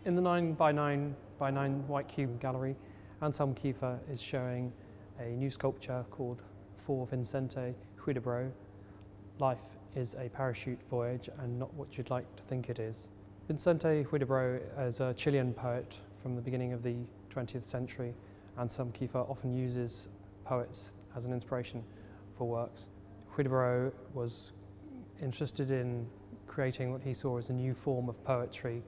In the 9 by 9 by 9 white cube gallery, Anselm Kiefer is showing a new sculpture called For Vicente Huidobro. Life is a parachute voyage and not what you'd like to think it is. Vicente Huidobro is a Chilean poet from the beginning of the 20th century. Anselm Kiefer often uses poets as an inspiration for works. Huidobro was interested in creating what he saw as a new form of poetry,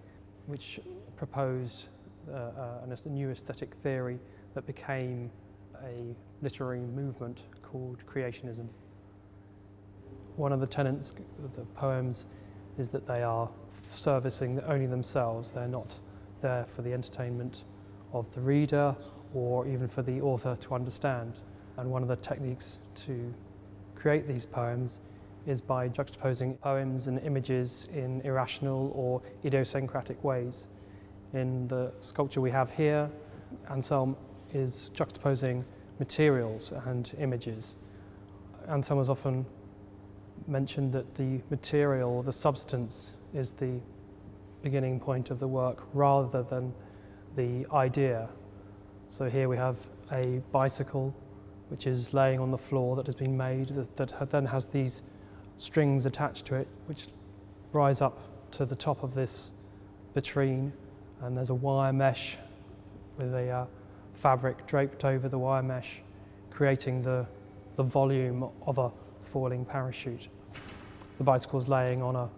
which proposed a new aesthetic theory that became a literary movement called creationism. One of the tenets of the poems is that they are servicing only themselves. They're not there for the entertainment of the reader or even for the author to understand. And one of the techniques to create these poems is by juxtaposing poems and images in irrational or idiosyncratic ways. In the sculpture we have here, Anselm is juxtaposing materials and images. Anselm has often mentioned that the material, the substance, is the beginning point of the work rather than the idea. So here we have a bicycle which is laying on the floor that has been made, that then has these strings attached to it which rise up to the top of this vitrine, and there's a wire mesh with a fabric draped over the wire mesh, creating the volume of a falling parachute. The bicycle's laying on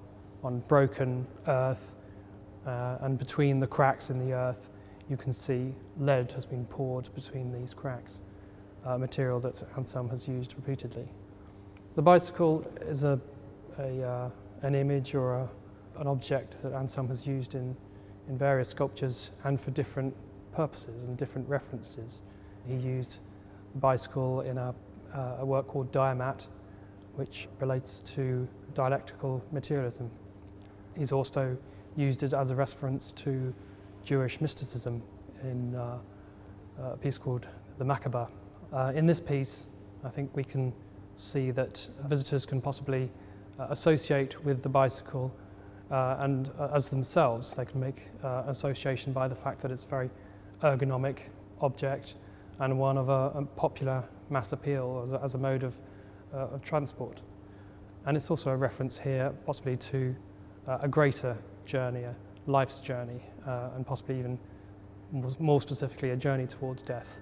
broken earth, and between the cracks in the earth you can see lead has been poured between these cracks, material that Anselm has used repeatedly. The bicycle is an image or an object that Anselm has used in various sculptures and for different purposes and different references. He used the bicycle in a work called Diamat, which relates to dialectical materialism. He's also used it as a reference to Jewish mysticism in a piece called The Macabre. In this piece, I think we can see that visitors can possibly associate with the bicycle and as themselves. They can make association by the fact that it's a very ergonomic object and one of a popular mass appeal as a mode of transport. And it's also a reference here possibly to a greater journey, a life's journey, and possibly even more specifically a journey towards death.